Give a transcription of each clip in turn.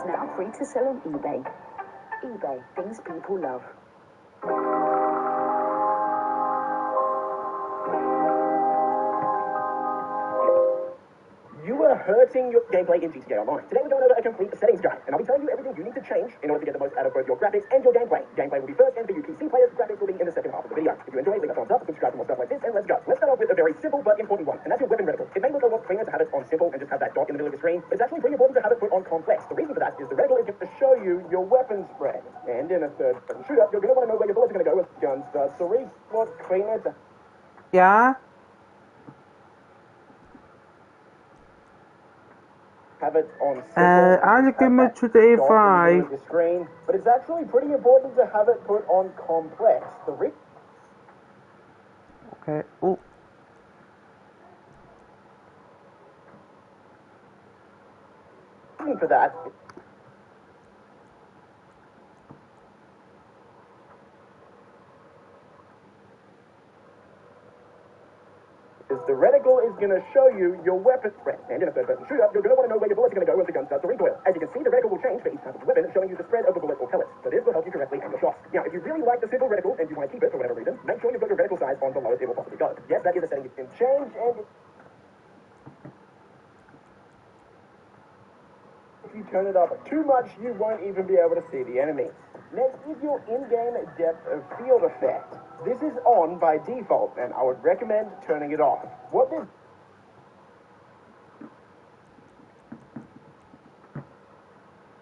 now free to sell on eBay. eBay, things people love. You are hurting your gameplay in GTA Online. Today we're going over a complete settings guide, and I'll be telling you everything you need to change in order to get the most out of both your graphics and your gameplay. Gameplay will be first, and for you PC players, graphics will be in the second half of the video. If you enjoy, leave a thumbs up, subscribe for more stuff like this, and let's go. Let's start off with a very simple but important one, and that's your weapon reticle. It may look a lot cleaner to have it on simple and just have that dot in the middle of the screen, but it's actually pretty important to have it put on complex. The reason for that is the reticle is going to show you your weapon spread. And in a third-person shooter, you're going to want to know where your bullets are going to go when the gun starts to reach. What's cleaner to... Yeah? Have it on argument to the A5. The screen, but it's actually pretty important to have it put on complex. Okay. Oh. For that is the reticle is going to show you your weapon spread. And in a third-person shooter, you're going to want to know where your bullets are going to go when the gun starts to recoil. As you can see, the reticle will change for each type of weapon, showing you the spread of the bullet or pellets. So this will help you correctly aim your shots. Now, if you really like the simple reticle and you want to keep it for whatever reason, make sure you've got your reticle size on the lowest it will possibly go. Yes, that is a setting you can change, and if you turn it up too much, you won't even be able to see the enemy. Next is your in-game depth of field effect. This is on by default, and I would recommend turning it off. What this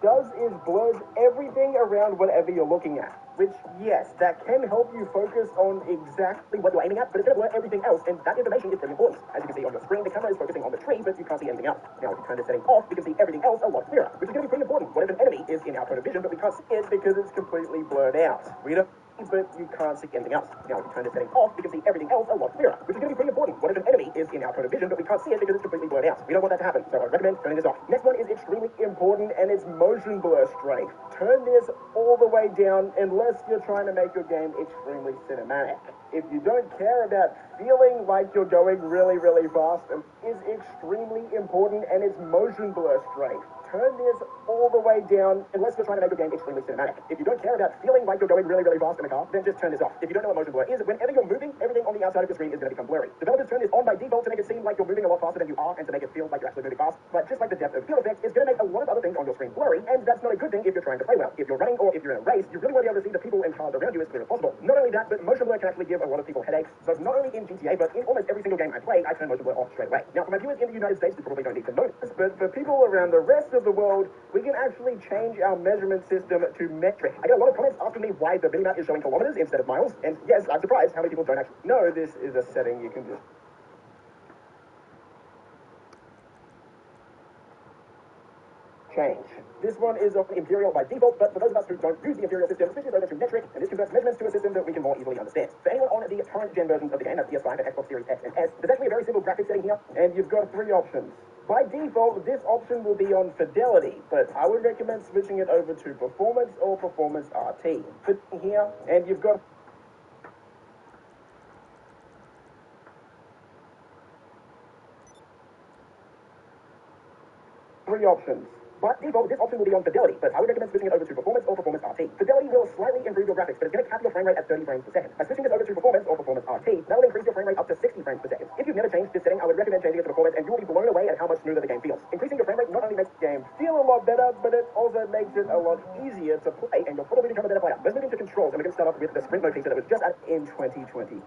does is blurs everything around whatever you're looking at. Which, yes, that can help you focus on exactly what you're aiming at, but it's going to blur everything else, and that information is pretty important. As you can see on your screen, the camera is focusing on the tree, but you can't see anything else. Now, if you turn this setting off, you can see everything else a lot clearer, which is going to be pretty important. What if an enemy is in our point of vision, but we can't see it because it's completely blurred out? We don't, but you can't see anything else. Now, if you turn this setting off, you can see everything else a lot clearer, which is going to be pretty important. What if an enemy is in our point of vision, but we can't see it because it's completely blurred out? We don't want that to happen, so I recommend turning this off. Next one is extremely important, and it's motion blur strength. Turn this all the way down unless you're trying to make your game extremely cinematic. If you don't care about feeling like you're going really, really fast, it is extremely important, and it's motion blur strength. Turn this all the way down unless you're trying to make your game extremely cinematic. If you don't care about feeling like you're going really, really fast in a car, then just turn this off. If you don't know what motion blur is, whenever you're moving, everything on the outside of the screen is going to become blurry. Developers turn this on by default to make it seem like you're moving a lot faster than you are and to make it feel like you're actually moving fast. But just like the depth of field effect, it's going to make a lot of other things on your screen blurry, and that's not a good thing if you're trying to play well. If you're running or if you're in a race, you really want to be able to see the people and cars around you as clear as possible. Not only that, but motion blur can actually give a lot of people headaches. So not only in GTA, but in almost every single game I play, I turn motion blur off straight away. Now, for my viewers in the United States, you probably don't need to know this, but for people around the rest of the world, we can actually change our measurement system to metric. I get a lot of comments asking me why the minimap is showing kilometers instead of miles, and yes, I'm surprised how many people don't actually know this is a setting you can just change. This one is of Imperial by default, but for those of us who don't use the Imperial system, switch this over to metric, and this converts measurements to a system that we can more easily understand. For anyone on the current gen versions of the game, that's PS5 and Xbox Series X and S, there's actually a very simple graphics setting here, and you've got three options. By default, this option will be on fidelity, but I would recommend switching it over to performance or performance RT. Put here, and you've got three options. By default, this option will be on fidelity, but I would recommend switching it over to performance or performance RT. Fidelity will slightly improve your graphics, but it's going to cap your frame rate at 30 frames per second. By switching this over to performance or performance RT, that will increase your frame rate up to 60 frames per second. If you've never changed this setting, I would recommend changing it to performance, and you will be blown away at how much smoother the game feels. Increasing your frame rate not only makes the game feel a lot better, but it also makes it a lot easier to play, and you'll probably become a better player. Let's move into controls, and we're going to start off with the sprint mode feature that was just added in 2023.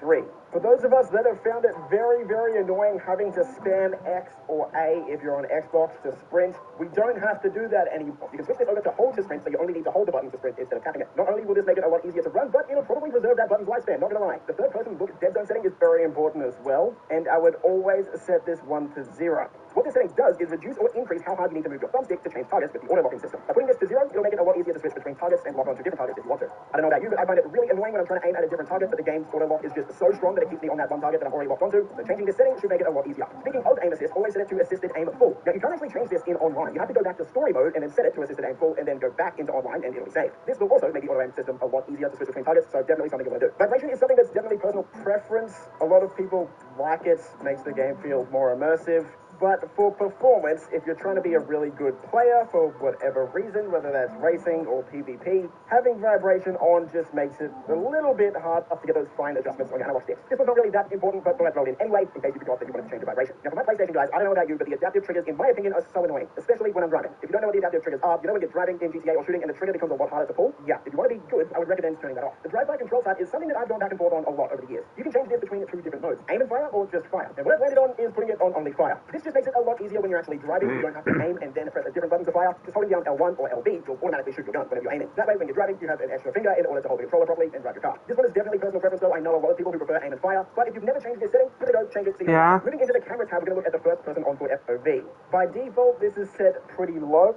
For those of us that have found it very, very annoying having to spam X or A if you're on Xbox to sprint, we don't have to do that anymore. You can switch this over to hold to sprint, so you only need to hold the button to sprint instead of tapping it. Not only will this make it a lot easier to run, but it'll probably preserve that button's lifespan, not gonna lie. The third person look dead zone setting is very important as well, and I would always set this one to 0. What this setting does is reduce or increase how hard you need to move your thumbstick to change targets with the auto-locking system. By putting this to 0, it'll make it a lot easier to switch between targets and lock onto different targets if you want to. I don't know about you, but I find it really annoying when I'm trying to aim at a different target, but the game's auto-lock is just so strong that it keeps me on that one target that I'm already locked onto. So changing this setting should make it a lot easier. Speaking of aim assist, always set it to assisted aim full. Now, you can't actually change this in online. You have to go back to story mode and then set it to assisted aim full and then go back into online and it'll be saved. This will also make the auto-aim system a lot easier to switch between targets, so definitely something you want to do. Vibration is something that's definitely personal preference. A lot of people like it, makes the game feel more immersive. But for performance, if you're trying to be a really good player for whatever reason, whether that's racing or PvP, having vibration on just makes it a little bit hard to get those fine adjustments on your analog sticks. This was not really that important, but let's throw it in anyway, in case you forgot that you wanted to change the vibration. Now, for my PlayStation guys, I don't know about you, but the adaptive triggers, in my opinion, are so annoying, especially when I'm driving. If you don't know what the adaptive triggers are, you know when you're driving in GTA or shooting and the trigger becomes a lot harder to pull? Yeah, if you want to be good, I would recommend turning that off. The drive-by control tab is something that I've gone back and forth on a lot over the years. You can change this between two different modes, aim and fire or just fire. And what I've landed on is putting it on only fire. This just makes it a lot easier when you're actually driving. You don't have to aim and then press a different button to fire. Just holding down L1 or LB will automatically shoot your gun whenever you're aiming. That way, when you're driving, you have an extra finger in order to hold the controller properly and drive your car. This one is definitely personal preference though. I know a lot of people who prefer aim and fire, but if you've never changed this setting, give it a go, change it. Yeah. Moving into the camera tab, we're going to look at the first person onboard FOV. By default, this is set pretty low,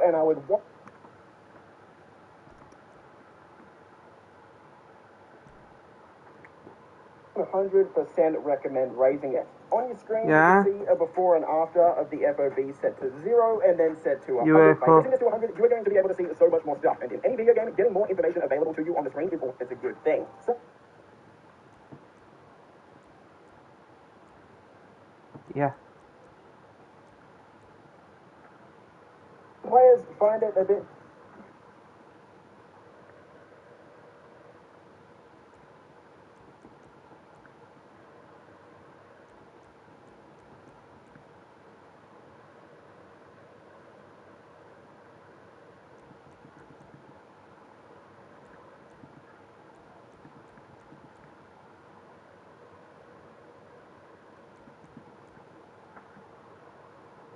and I would 100% recommend raising it. On your screen, you can see a before and after of the FOV set to 0 and then set to 100. By setting this to 100, you are going to be able to see so much more stuff. And in any video game, getting more information available to you on the screen is a good thing. So, yeah. players find it a bit...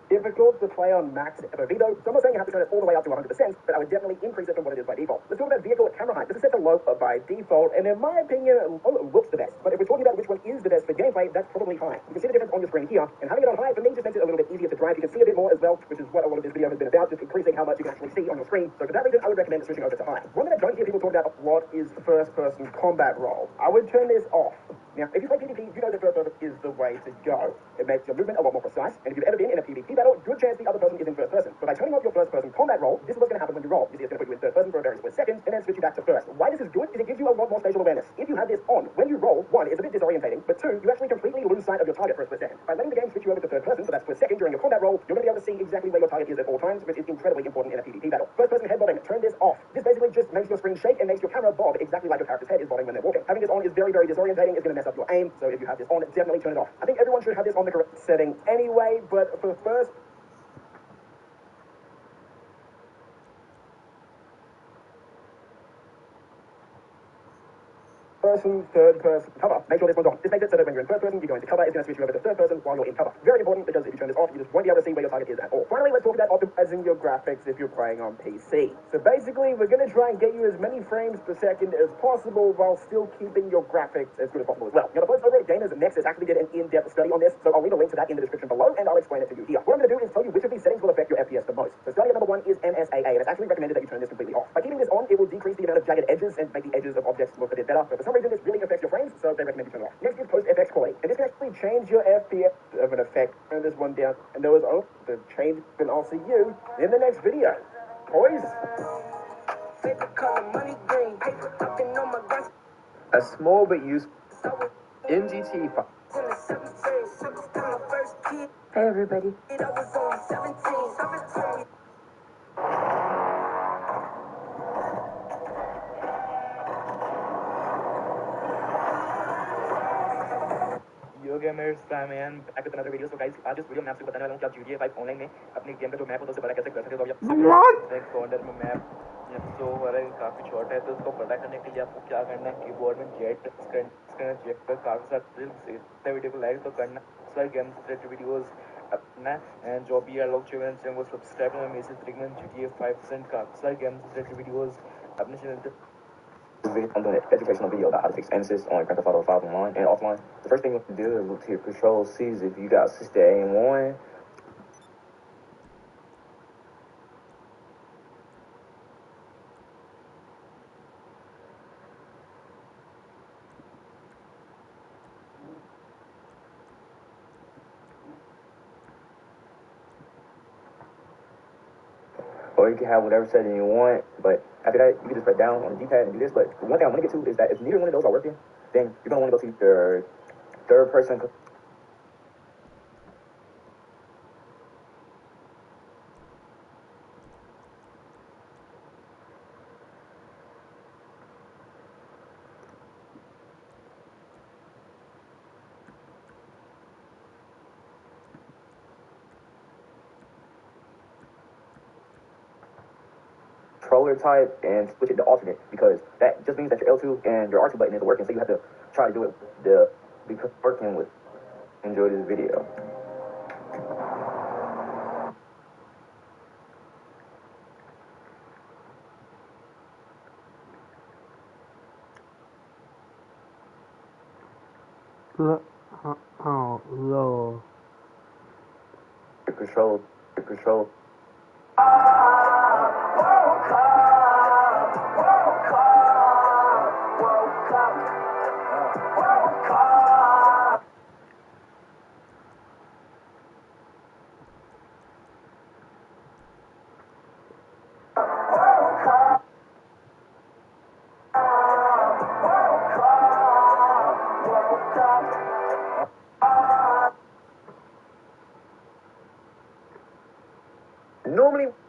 difficult to play on max FOV though, so I'm not saying you have to turn it all the way up to 100%, but I would definitely increase it from what it is by default. Let's talk about vehicle camera height. This is set to low by default, and in my opinion, it looks the best. But if we're talking about which one is the best for gameplay, that's probably high. You can see the difference on your screen here, and having it on high for me just makes it a little bit easier to drive. You can see a bit more as well, which is what a lot of this video has been about, just increasing how much you can actually see on your screen. So for that reason, I would recommend switching over to high. One that I don't hear people talk about a lot is first-person combat role. I would turn this off. Now, if you play PvP, you know that first person is the way to go. It makes your movement a lot more precise, and if you've ever been in a PvP battle, good chance the other person is in first person. But by turning off your first person combat role, this is what's going to happen when you roll. You see, it's going to put you in third person for a very split second, and then switch you back to first. Why this is good is it gives you a lot more spatial awareness. If you have this on, when you roll, one, it's a bit disorientating, but two, you actually completely lose sight of your target for a split second. By letting the game switch you over to third person for that split second during your combat roll, you're going to be able to see exactly where your target is at all times, which is incredibly important in a PvP battle. First person head bobbing, turn this off. This basically just makes your screen shake and makes your camera bob exactly like your character's head is bobbing when they're walking. Having this on is very, very disorientating. It's going to mess up your aim, so if you have this on, definitely turn it off. I think everyone should have this on the correct setting anyway, but for first person, third person, cover. Make sure this one's on. This makes it so that when you're in first person, you go into cover, it's going to switch you over to third person while you're in cover. Very important because if you turn this off, you just won't be able to see where your target is at all. Finally, let's talk about optimizing your graphics if you're playing on PC. So basically, we're going to try and get you as many frames per second as possible while still keeping your graphics as good as possible as well. Now, the folks over at Gamers Nexus actually did an in-depth study on this, so I'll leave a link to that in the description below, and I'll explain it to you here. What I'm going to do is tell you which of these settings will affect your FPS the most. So study number 1 is MSAA, and it's actually recommended that you turn this completely off. By keeping this on, it will decrease the amount of jagged edges and make the edges of objects look a bit better, but for some reason, this really affects your frames, so they recommend you turn it off. Next is post FX quality, and this can actually change your FPS of an effect. Turn this one down, and there was the change, and I'll see you in the next video. Boys. A small but useful in GT 5. Hey everybody. Yo gamers, I'm back with another video. So guys, आज इस video में आपसे बताने वाला हूँ कि आप GTA 5 online में अपने गेम का जो मैप होता है उसे बड़ा कैसे कर सकते हो। What? एक कॉर्नर में मैप जो हो रहा है काफी छोटा है, तो उसको बड़ा करने के लिए आपको क्या करना है, कीबोर्ड में जेट जेट पर काफी सारे वीडियो को लाइक तो करना, सारे गेम्स रिलेटेड वीडियोस अपना एंड जो भी यार लोग चैनल वो सब्सक्राइब करना। मैं इसी तरीके में GTA 5% काफी सारे गेम्स रिलेटेड वीडियोस अपने चैनल पे I'm doing an educational video about how to fix NSYS on Grand Theft Auto 5 online and offline. The first thing you have to do is look to your control C's if you got assisted aim 1. Or you can have whatever setting you want, but after that, you can just press down on the D-pad and do this. But one thing I want to get to is that if neither one of those are working, then you're going to want to go to your third person controller type and switch it to alternate, because that just means that your L2 and your R2 button isn't working, so you have to try to do it because working with. Enjoy this video. Oh, Lord. Control.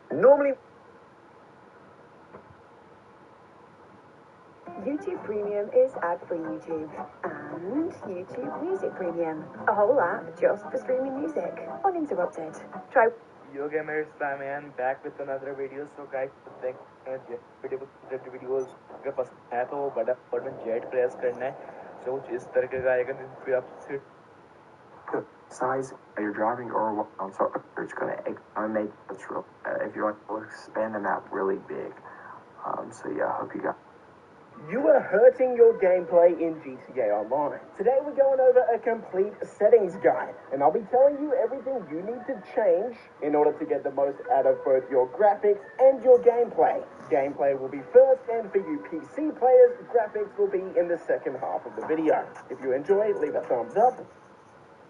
Normally. YouTube Premium is ad-free YouTube. And YouTube Music Premium. A whole app just for streaming music. Uninterrupted. Try... Yo gamers, Sam and back with another video. So guys, thank videos अगर पसंद है तो बड़ा button jet press करना है. So कुछ इस तरह का आएगा, फिर आप सिर्फ size you're driving or what, so it's gonna make it real. If you want to expand the map really big. So yeah, I hope you got. You are hurting your gameplay in GTA Online. Today we're going over a complete settings guide, and I'll be telling you everything you need to change in order to get the most out of both your graphics and your gameplay. Gameplay will be first, and for you PC players, graphics will be in the second half of the video. If you enjoy, leave a thumbs up.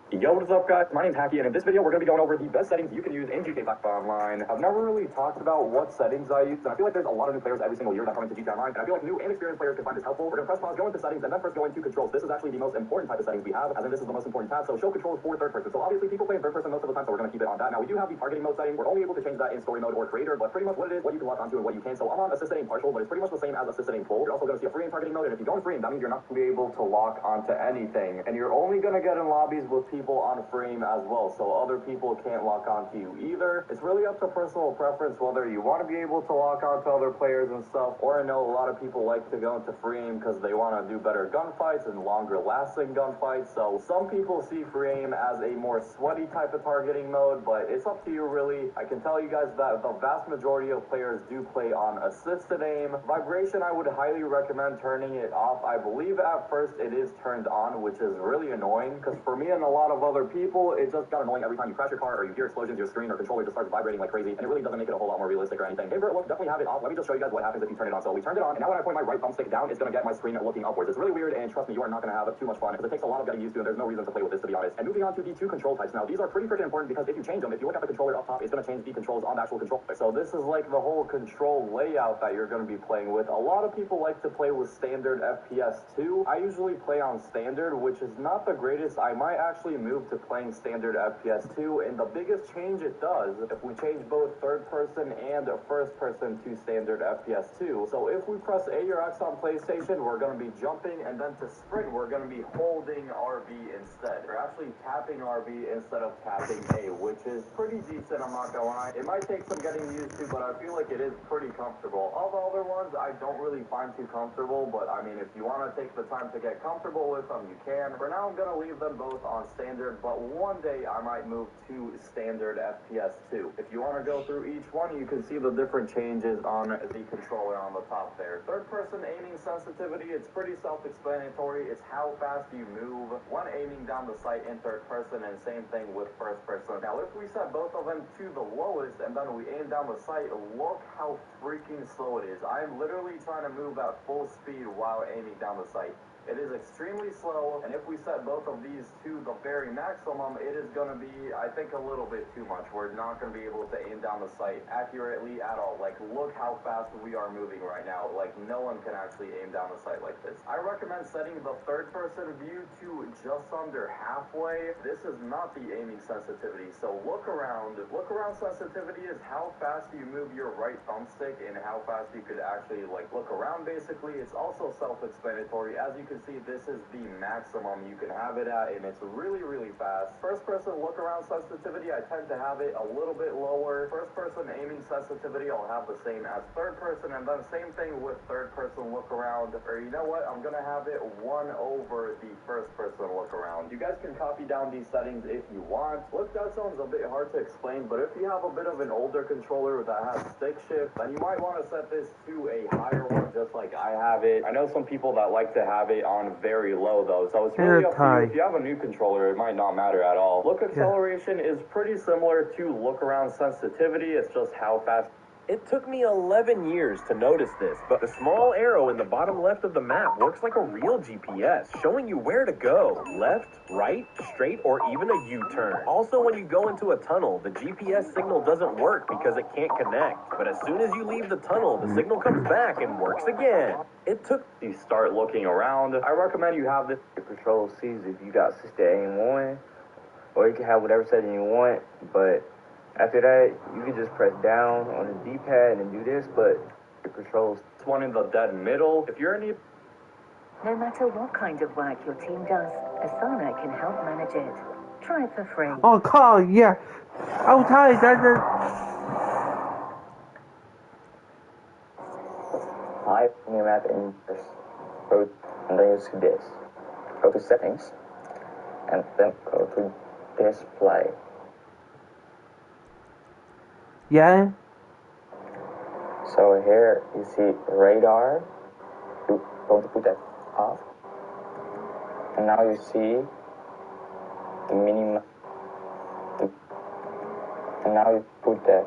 Yo, what is up, guys? My name's Hacky, and in this video, we're going to be going over the best settings you can use in GTA 5 Online. I've never really talked about what settings I use, and I feel like there's a lot of new players every single year that come into GTA Online, and I feel like new and experienced players can find this helpful. We're going to press pause, go into settings, and then first go into controls. This is actually the most important type of settings we have, as in this is the most important tab, so show controls for third person. So obviously, people play in third person most of the time, so we're going to keep it on that. Now, we do have the targeting mode setting. We're only able to change that in story mode or creator, but pretty much what it is, what you can lock onto, and what you can. So I'm on assisted aim partial, but it's pretty much the same as assisted aim full. You're also going to see a free aim targeting mode, and if you go in free aim, that means you're not going to be able to lock onto anything, and you're only going to get in lobbies with people on free aim as well, so other people can't lock onto you either. It's really up to personal preference whether you want to be able to lock onto other players and stuff, or I know a lot of people like to go into free aim because they want to do better gunfights and longer lasting gunfights. So some people see free aim as a more sweaty type of targeting mode, but it's up to you really. I can tell you guys that the vast majority of players do play on assisted aim. Vibration, I would highly recommend turning it off. I believe at first it is turned on, which is really annoying because for me and a lot of other people, it just got annoying every time you crash your car or you hear explosions, your screen or controller just starts vibrating like crazy, and it really doesn't make it a whole lot more realistic or anything. Favorite look, definitely have it off. Let me just show you guys what happens if you turn it on. So we turned it on, and now when I point my right thumbstick down, it's going to get my screen looking upwards. It's really weird, and trust me, you are not going to have too much fun because it takes a lot of getting used to, and there's no reason to play with this, to be honest. And moving on to the two control types. Now, these are pretty freaking important because if you change them, if you look at the controller up top, it's going to change the controls on the actual controller. So this is like the whole control layout that you're going to be playing with. A lot of people like to play with standard FPS 2. I usually play on standard, which is not the greatest. I might actually move to playing standard FPS 2, and the biggest change it does, if we change both third person and first person to standard FPS 2. So if we press A or X on PlayStation, we're going to be jumping, and then to sprint, we're going to be holding RB instead. We're actually tapping RB instead of tapping A, which is pretty decent, I'm not going to lie. It might take some getting used to, but I feel like it is pretty comfortable. All the other ones, I don't really find too comfortable, but I mean, if you want to take the time to get comfortable with them, you can. For now, I'm going to leave them both on standard, but one day I might move to standard FPS 2. If you want to go through each one, you can see the different changes on the controller on the top there. Third person aiming sensitivity, it's pretty self-explanatory. It's how fast you move when aiming down the sight in third person, and same thing with first person. Now, if we set both of them to the lowest and then we aim down the sight, look how freaking slow it is. I'm literally trying to move at full speed while aiming down the sight. It is extremely slow, and if we set both of these to the very maximum, it is going to be, I think, a little bit too much. We're not going to be able to aim down the sight accurately at all. Like, look how fast we are moving right now. Like, no one can actually aim down the sight like this. I recommend setting the third-person view to just under halfway. This is not the aiming sensitivity, so look around. Look around sensitivity is how fast you move your right thumbstick and how fast you could actually, like, look around, basically. It's also self-explanatory. As you can can see this is the maximum you can have it at, and it's really, really fast. First person look around sensitivity, I tend to have it a little bit lower. First person aiming sensitivity, I'll have the same as third person, and then same thing with third person look around. Or you know what, I'm gonna have it 1 over the first person look around. You guys can copy down these settings if you want. Look, that sounds a bit hard to explain, but if you have a bit of an older controller that has stick shift, then you might want to set this to a higher one, just like I have it. I know some people that like to have it on very low though, so it's really up to you. If you have a new controller, it might not matter at all. Look acceleration is pretty similar to look around sensitivity. It's just how fast. It took me 11 years to notice this, but the small arrow in the bottom left of the map works like a real GPS, showing you where to go, left, right, straight, or even a U-turn. Also, when you go into a tunnel, the GPS signal doesn't work because it can't connect, but as soon as you leave the tunnel, the signal comes back and works again. It took... You start looking around. I recommend you have this. The control sees if you got assisted aim 1, or you can have whatever setting you want, but after that, you can just press down on the D-pad and do this, but the controls. This one in the dead middle. If you're in the... No matter what kind of work your team does, Asana can help manage it. Try it for free. Oh, Carl, yeah. Oh, Ty, that's Type new map in this road, and then you see this. Go to settings, and then go to display. yeah. So here you see radar. You're going to put that off. And now you see the minimum. And now you put that.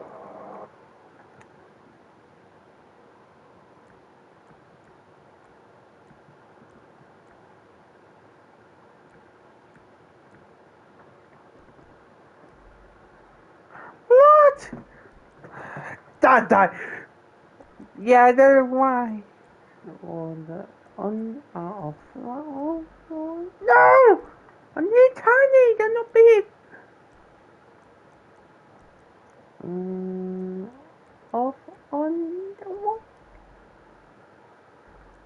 What? That. Yeah, that's why. On, off, no! I need tiny, they're not big. Off, on, what?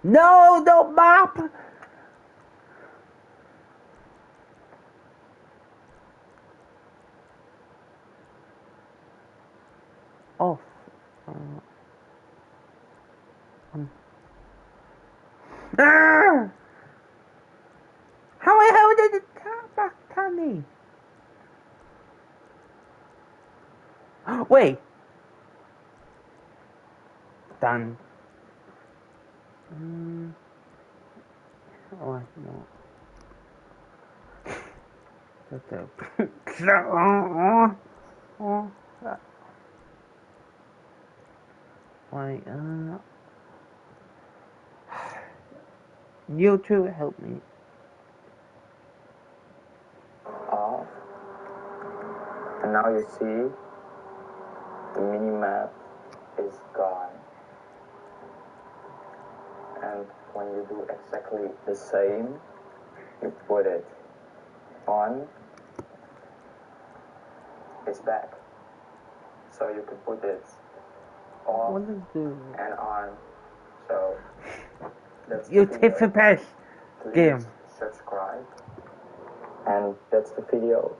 No, the map! Off. How the hell did it come back to me? Wait. Done. Oh, no. Wait, you two help me. Off. And now you see the mini-map is gone. And when you do exactly the same, you put it on, it's back. So you can put it off What to do? and on. So that's You the take the video. best Please game. subscribe. And that's the video.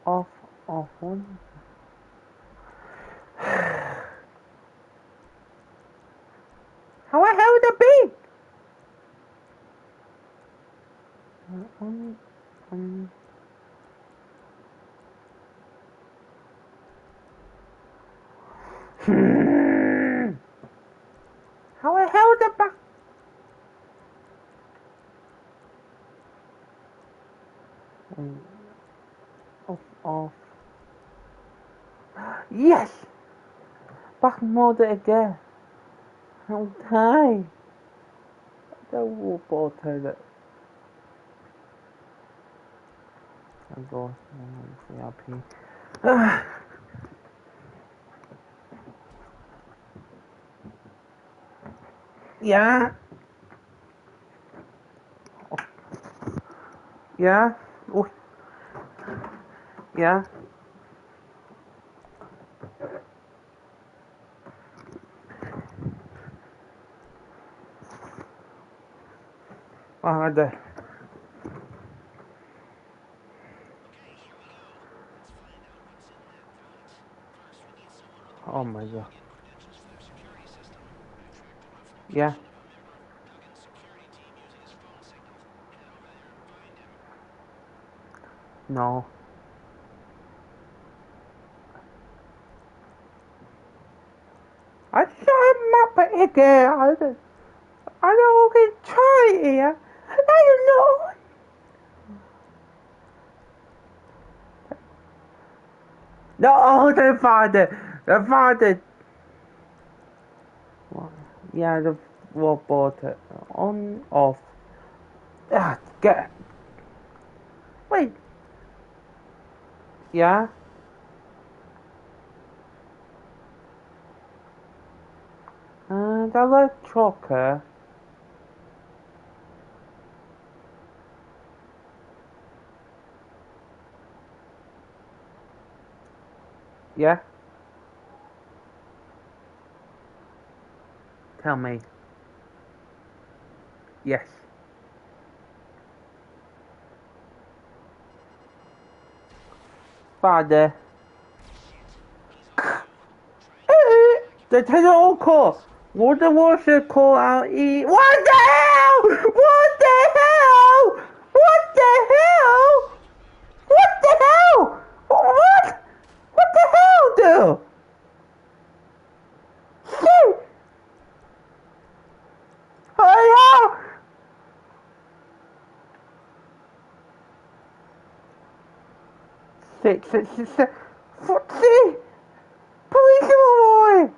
Off one. How the hell the big? How the hell the back? Off. Yes! Back mode again. How high? The wall toilet. I go CRP. Yeah. Yeah. Oh. Yeah. Father. Oh my god. Yeah. No. I saw him up again. I don't get try here. I don't know. No, the father. The father. Yeah, the robot on off. Ah, get. Wait. Yeah. The electroker. Yeah. Tell me. Yes. Father. The Taylor call. What the water call out eat? What the hell? What the hell? What the hell? What the hell? What? What the hell, dude? Shit! Hello? Six. Footsie! Police boy!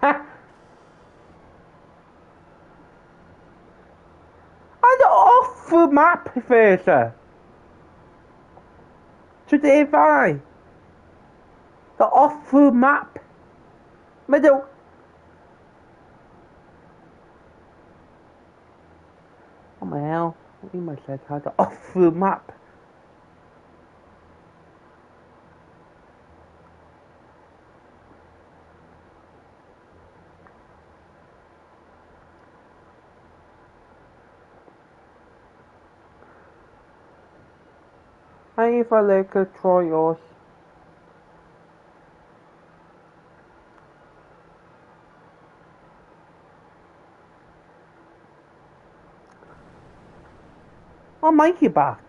Ha! I'm off the map, Frazer. Today, fine. The off the map. Middle. Oh my hell. You must have had the off the map. I if I like a try yours. I'll make you back.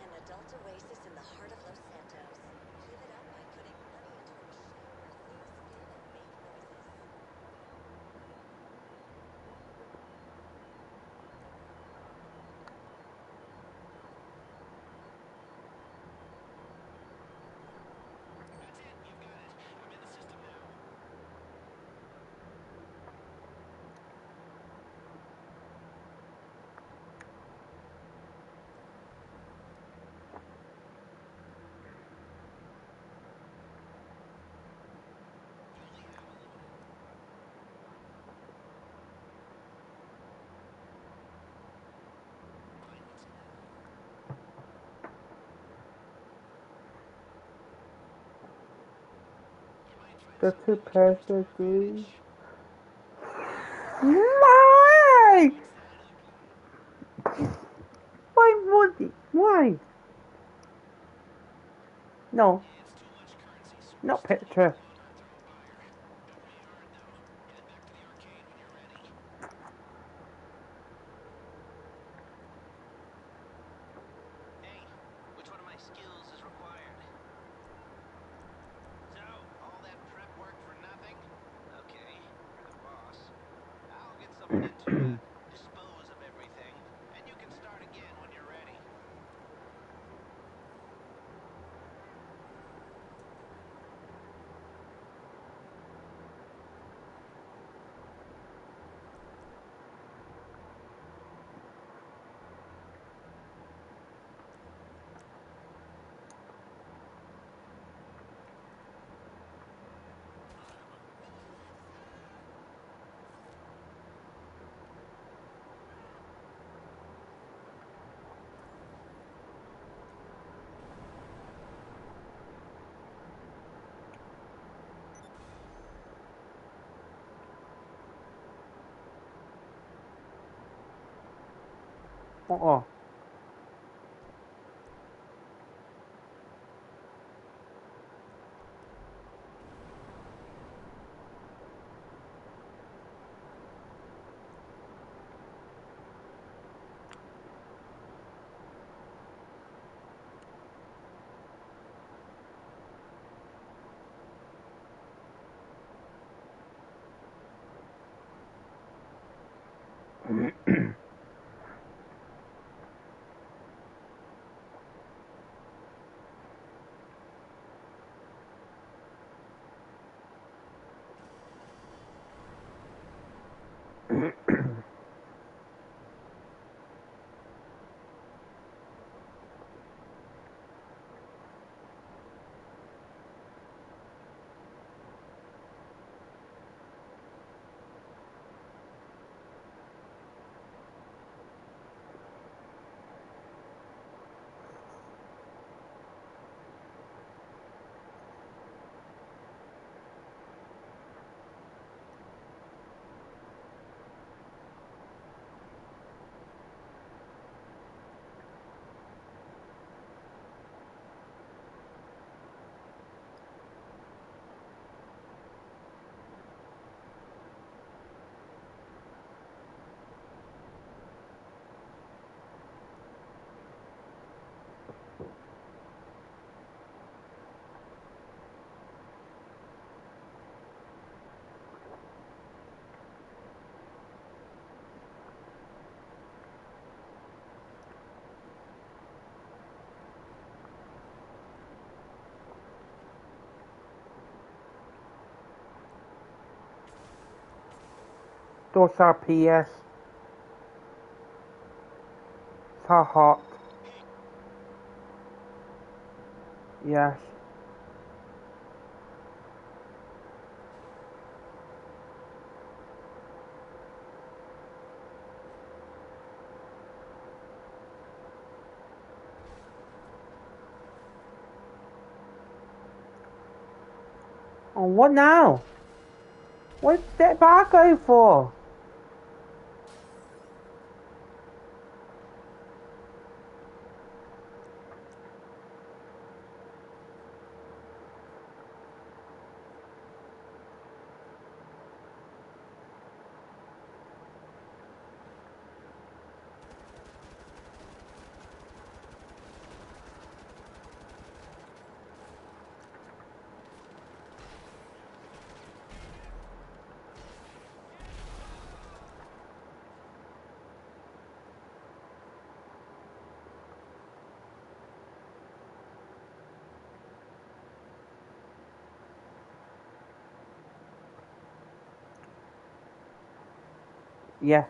An adult oasis in the heart of Los Santos. Live it up by putting money into a machine where things spin and make noises. The two perfectly. Why? Why would it? Why? No. Not picture. Oh. Those are PS. So hot. Yes. Oh, what now? What's that bar going for? Yeah.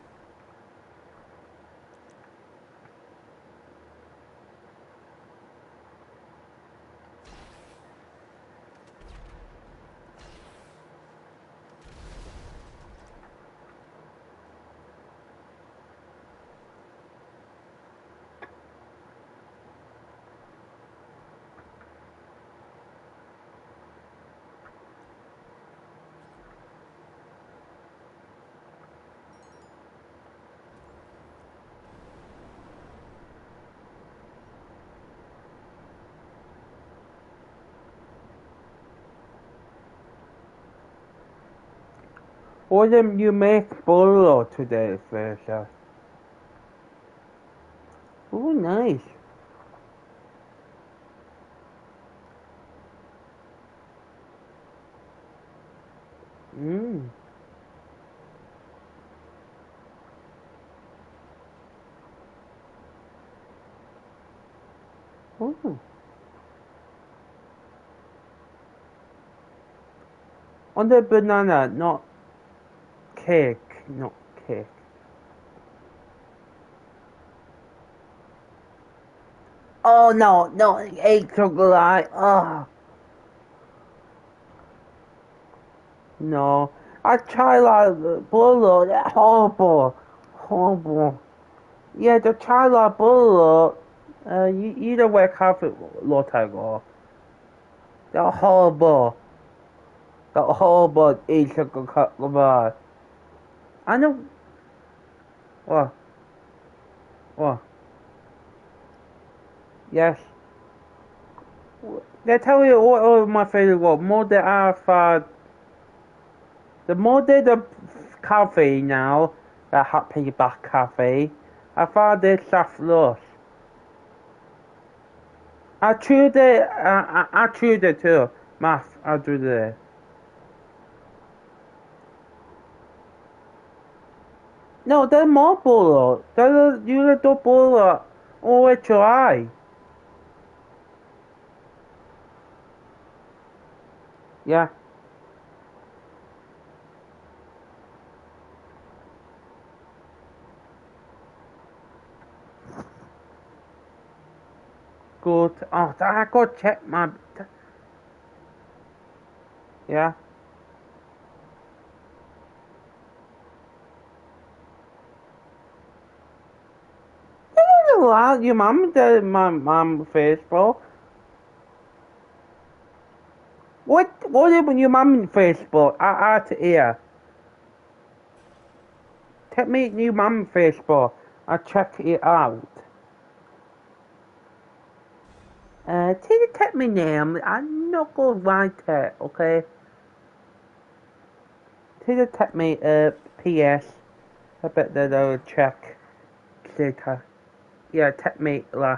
What did you make burro today, Frazer? Oh, nice. Mmm. Oh. On the banana, not cake. Not cake. Oh, no, no, egg chocolate. Oh. No. I tried like burro. That's horrible. Horrible. Yeah, the China burro. You don't wear coffee lot ago. They're horrible. They're horrible. Egg chocolate. I know. What? What? Yes. They tell you what my favorite was. Modern Alpha. The modern cafe now, the Happy Back Cafe. I found this stuff lost. I choose it. I choose it too. Math. I do it. No, they're more bullet. They're little bullet. Always try. Yeah. Good. Oh, I got check my. Yeah. Your mum did my mum Facebook. What is your mum Facebook? I out here. Take me your mum Facebook. I check it out. Take me name. I'm not gonna write it, okay? Take me PS. I bet that I will check later. Yeah, take me la.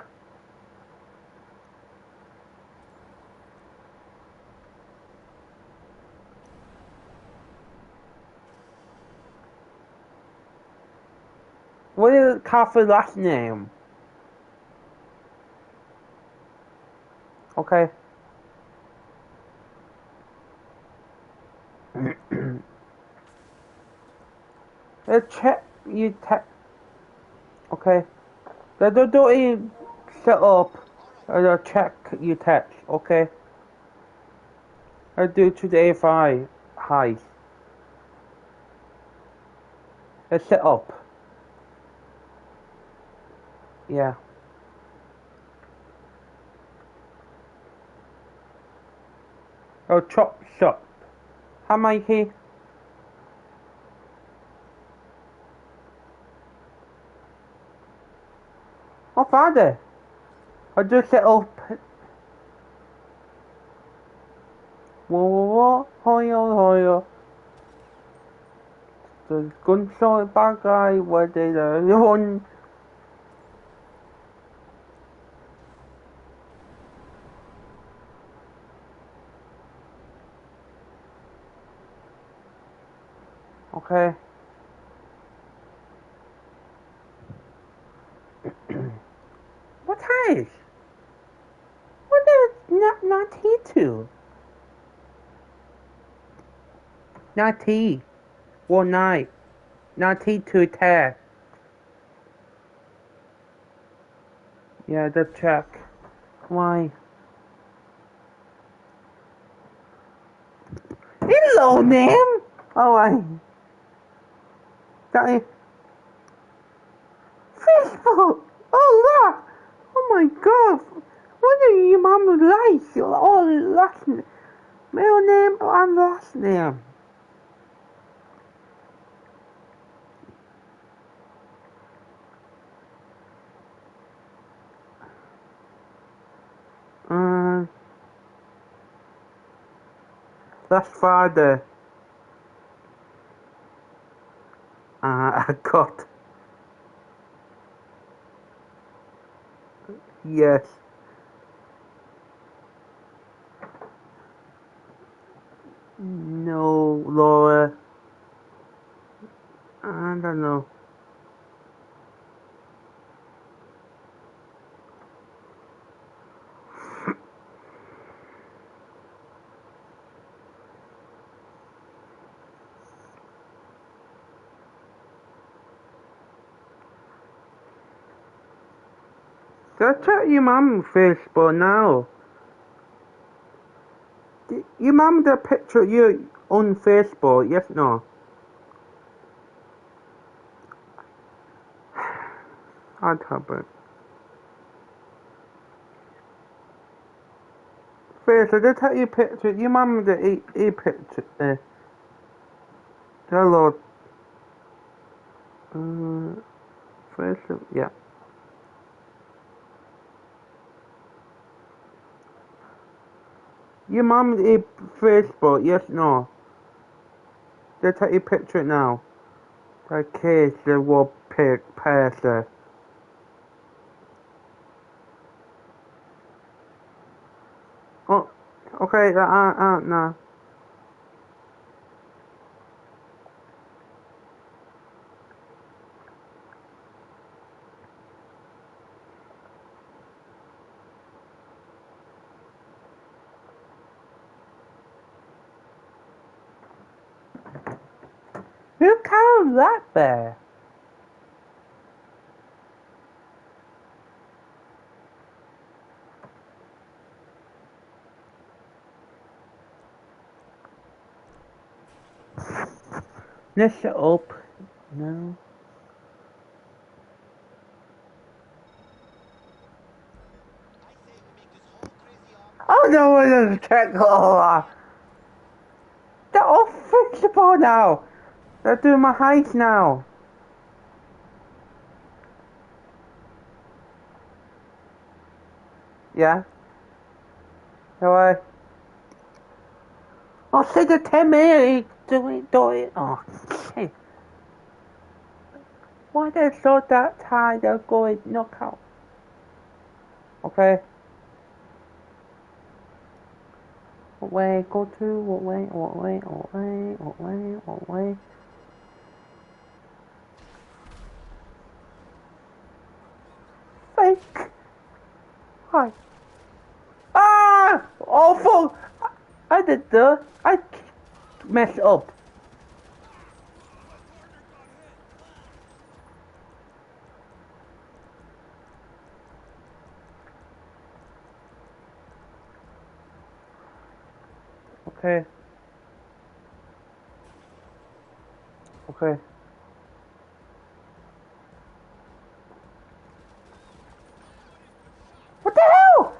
What is Carter's last name? Okay. Check you text. Okay. Don't you set up. I'll check you text. Okay. I'll do today five. Hi. Let's set up. Yeah. Oh, chop shop. How Mikey? Oh, father. I just set up. Whoa. Hoyo. The gunshot bad guy. What did one? Okay. What is? What is not T2? Not T. 19. Not T2 10. Yeah, the check. Why? Hello, ma'am. Oh, that is Facebook. Oh, look. Oh my God. What are your mom like? Oh, last name. Middle name and last name. That's father. I got. Yes. No, Laura. I don't know. Go check your mum Facebook now. Your mum the picture of you on Facebook, yes no? I'd have it. Frazer, they take your picture. Your mum the picture. Hello. Frazer, yeah. Your mum is Facebook, yes, no. Just take your picture now. The kids, the war pig person. Oh, okay, no. Who carried that bear? Let's shut up. No. Oh no, I don't check. Oh, they're all fixable now. They're doing my height now. Yeah. So I'll say the 10 minutes. Do it. Oh, shit. Why they so that tired? They're going knockout. Okay. What way? Go to what way? What way? What way? What way? What way? Fake. Hi. Ah! Awful! I did the. I messed up. Okay. Okay. What the hell?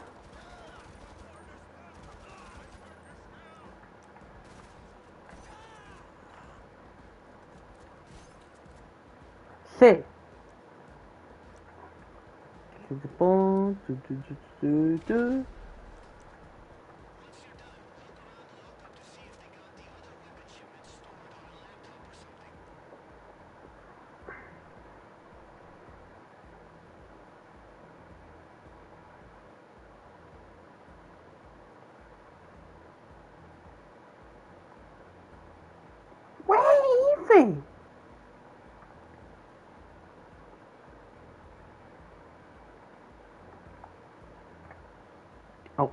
Sit. To the bone. Do. Where even? Oh.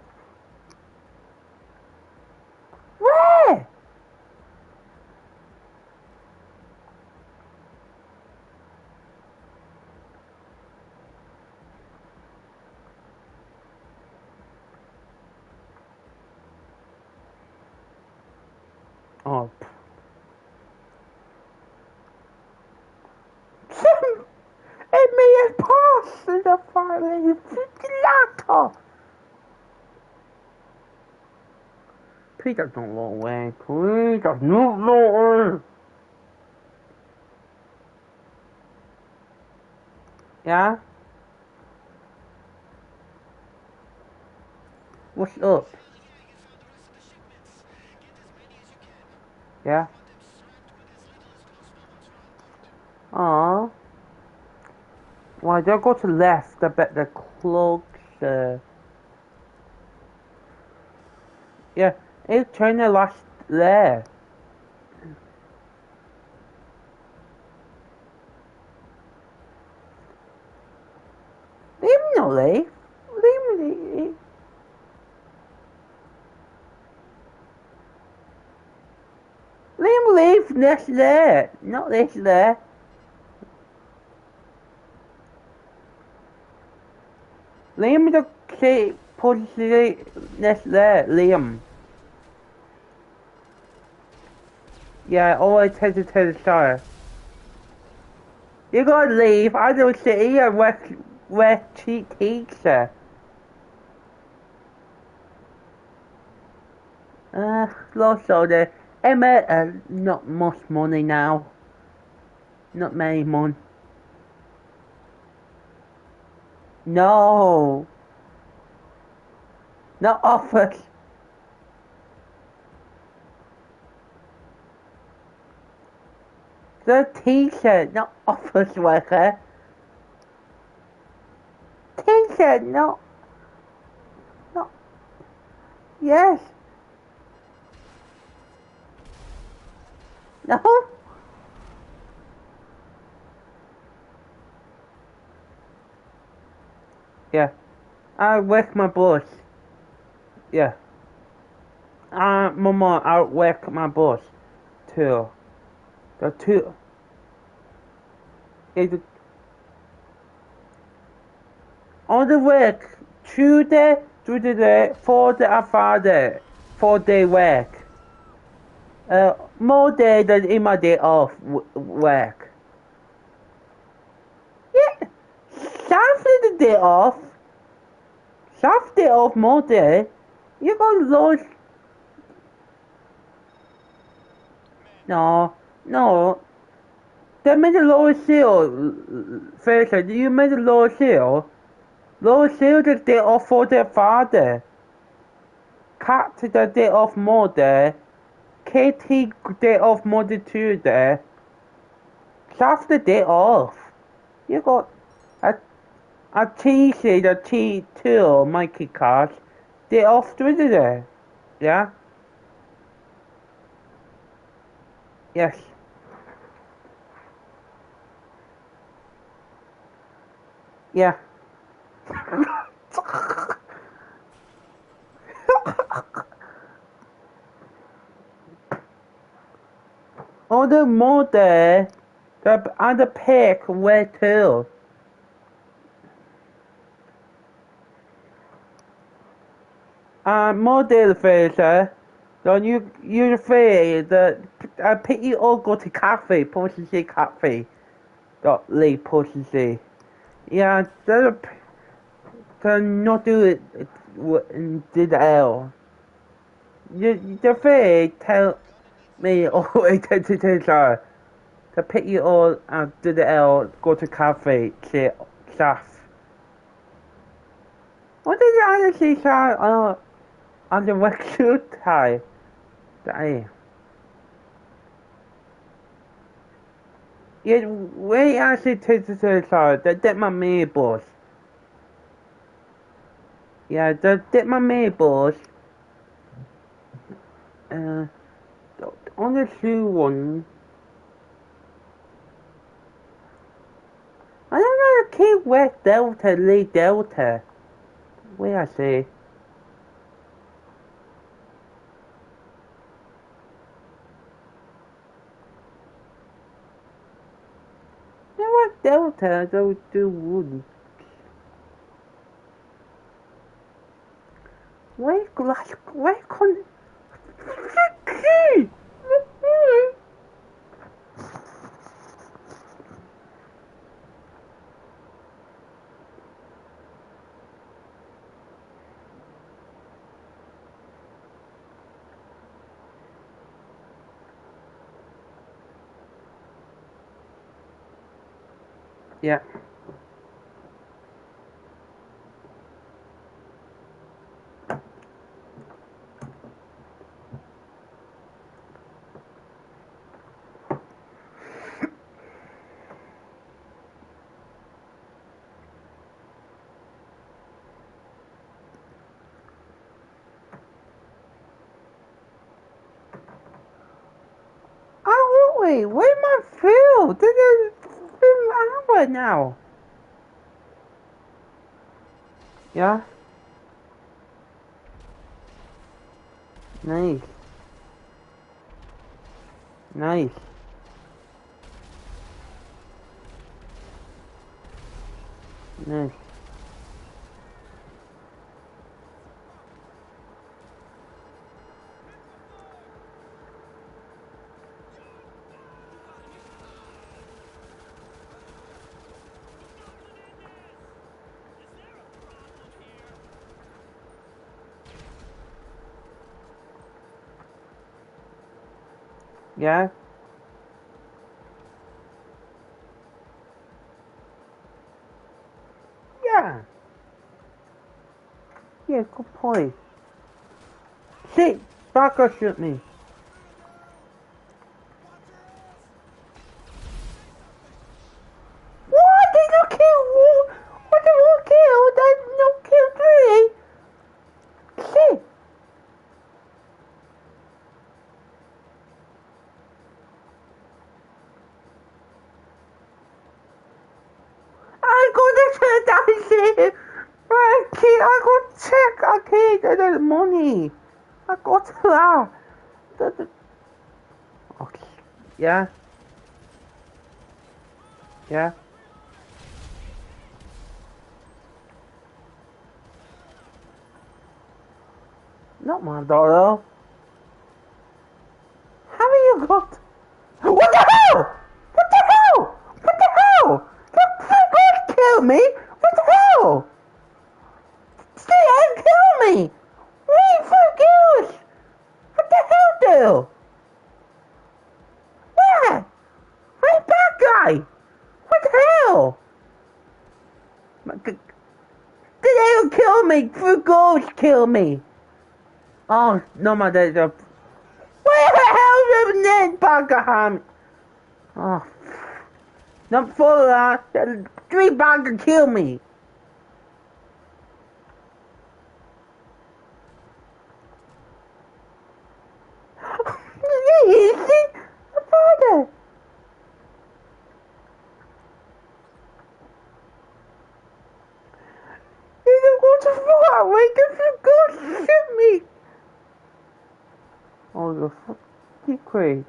Where? Oh. It may have passed the fire laptop. Please don't go away. Please don't go away. Yeah? What's up? Yeah? Aww. Why don't go to left? I bet they're closer. Yeah, it's turn the last there. Leave me no leave. Leave me. Leave this there. Not this there. Liam the say put this there, Liam. Yeah, always head to the star. You gotta leave. I don't sit here with cheap pizza. Lost order. Emma, not much money now. Not many money. No. Not office. The t-shirt, not office worker. T-shirt, no. Yes. No. Yeah. I work my boss. Yeah. Mama, I work my boss. Too. The two. Yeah, on the work. Tuesday, Thursday, and Friday. 4-day work. More day than in my day off work. Yeah. Saturday the day off. Saturday off more day. You got lose. No. They made a lower seal. Frazer, you made a lower seal. Lower seal the day off for their father. Cat the day off more day. Katie day off more than Tuesday. Saturday day off. You got a Tuesday, the T2 Mikey card. Day off Tuesday. Yeah? Yes. Yeah. On the model, the other pick where too. Model Frazer, don't you say that I pick you all go to cafe, possibly cafe. Dot late possibly. Yeah, to not do it did L. The way tell me always to pick you all and do the L, go to cafe, say stuff. What did I actually say on the workshoot tie? Yeah, wait actually that my mailbox. Yeah, that my mailbox. On the shoe one. I don't know the key West Delta, Lee Delta. Where I say. Yeah, what Delta don't do wood. Where can key? Yeah. Oh, wait, where's my field? This is hour now. Yeah? Nice. Nice. Nice. Yeah? Yeah. Yeah, good point. See, back or shoot me. Right, kid, I got check. I can't. There's money. I got that. Okay. Yeah. Yeah. Not my daughter. How are you got? What the hell? What the hell? What the hell? That freaking kill me. What the hell? Stay and kill me. Wait for goose. What the hell, do? Where? Where's that guy? What the hell? Did they kill me? For ghosts kill me. Oh, no, my dad. Where the hell is that Bagaham? Oh, not for that. 3 Bagger kill me. You see? My father. You don't go to far. Wait if you go shoot me. Oh, the fucking crazy.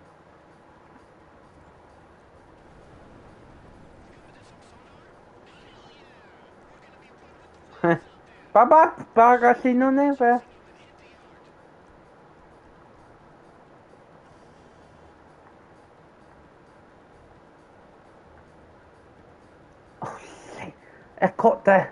Baba, Baga, si non è vero. Oh, shit. I caught there.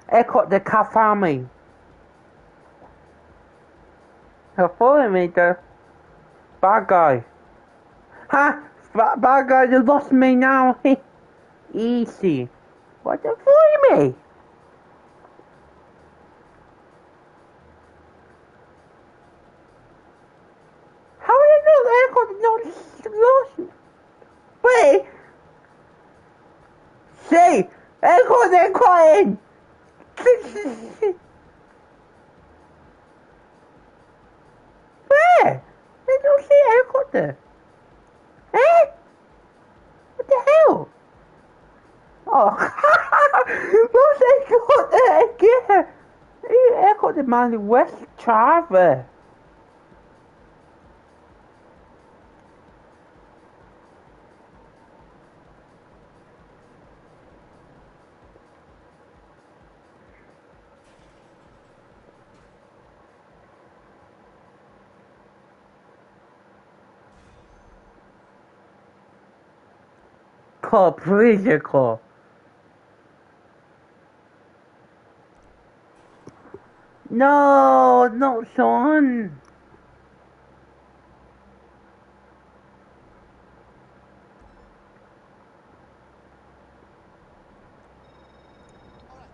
I caught the Kafami. Her following me, the bad guy. Huh? Bad guy, you lost me now. Easy. What the for me? How did I know I got lost? Wait. Say, I got that crying. Where? I don't see I got there. Eh? What the hell? Oh, what's I got there again? I got the man West Traver. Call, please, you call. No, not Sean.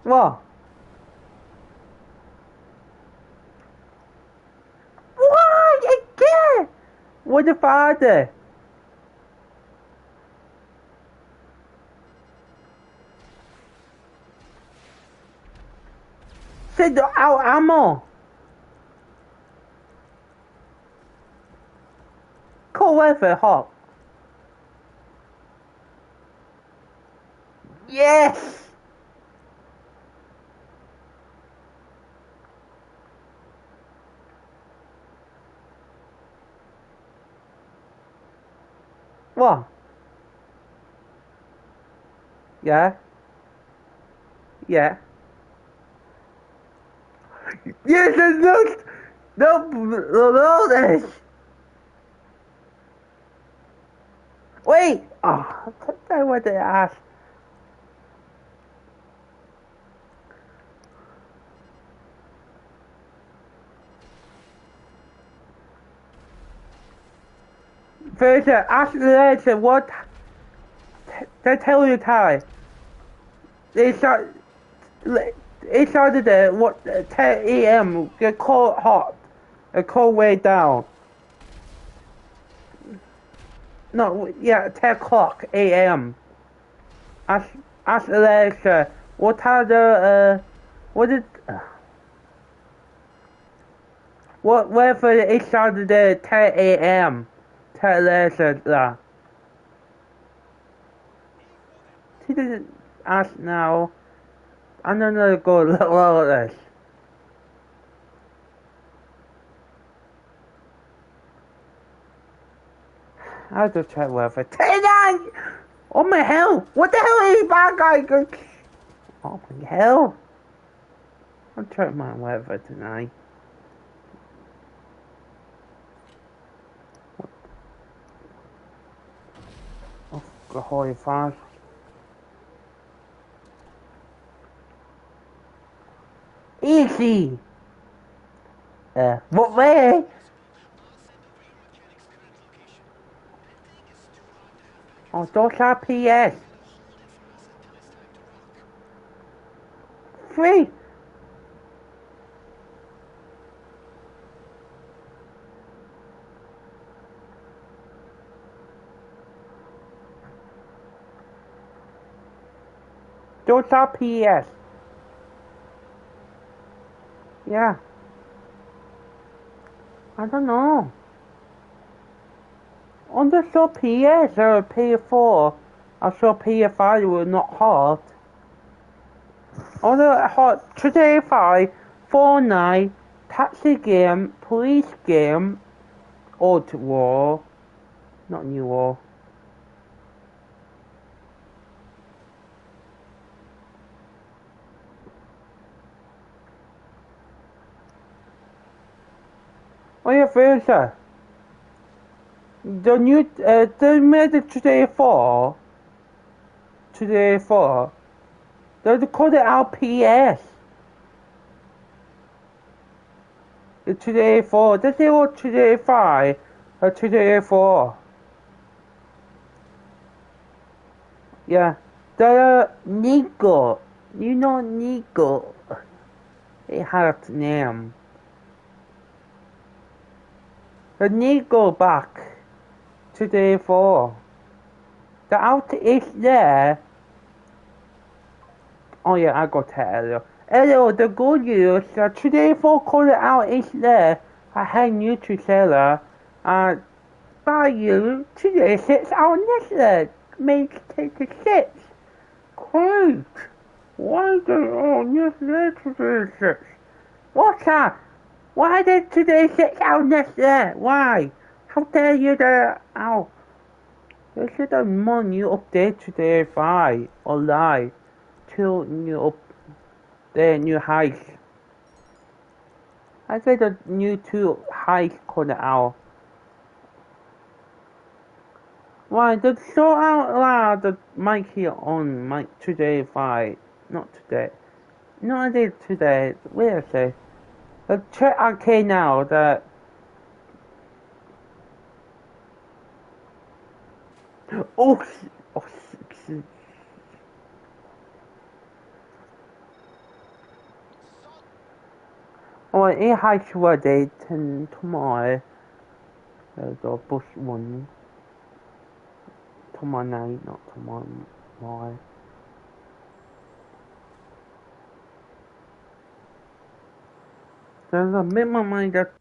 What? Why again? What the father? Said our ammo. Call welfare hop. Yes. What? Yeah. Yeah. Yes, no, no, no, no, Oh, I want to ask. Frazer, ask Alexa what. Tell you time. It started at what 10 a.m. Get cold hot, a cold way down. No, yeah, 10 o'clock a.m. Ask Alexa what are the what is what weather it started at 10 a.m. Tell Alexa that. She didn't ask now. I'm gonna go lower this. I'll just check weather. 10! Oh my hell! What the hell is bad guy? Oh my hell! I'll check my weather tonight. Oh, holy fast. Easy! What way? Oh, those are PS. 3. Those are PS. Yeah. I don't know. On the show PS or PS4, I saw PS5 were not hot. On the hot today 5, Fortnite, taxi game, police game, old war, not new war. Oh yeah, Frazer. The new, they made it today 4. Today 4. They called it out PS. Today 4. They say what today 5 or today 4. Yeah. The Nico. You know Nico. It has a name. The Nico back. Today 4. The out is there. Oh yeah, I got that earlier. Hello, the good news. Today 4 called it out is there. I had new to seller. By you, today 6 out next makes 6. Great. Why did yesterday today 6? What's that? Why did today 6 out yesterday? Why? How dare you ow. They should have more new update today 5 or live. 2 new new heights. I said the new 2 heights called out. Why the show out loud the mic here on mic today 5. Not today. No, I did today. Where is it? The check okay now that oh oh it has a date and tomorrow the bus one tomorrow night, not tomorrow morning. There's a minimum money that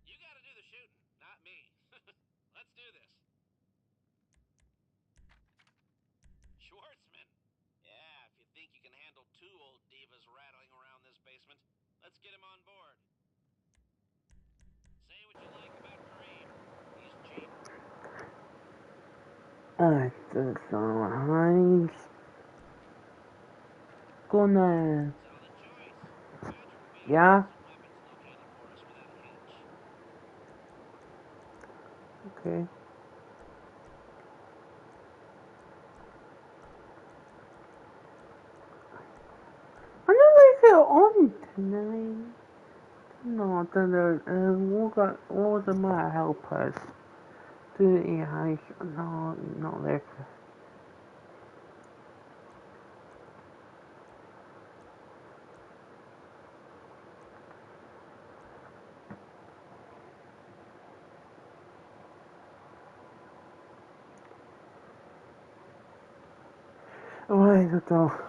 You gotta do the shooting, not me. Let's do this. get him on board. Say what you like about Kareem. He's cheap. That's so nice. Gonna. Solid choice. Roger will be able to Yeah. get some weapons located for us without a hitch. Okay. I don't like it on tonight. No, what was my helpers? Do the ice? No, not there. Ouais, attends.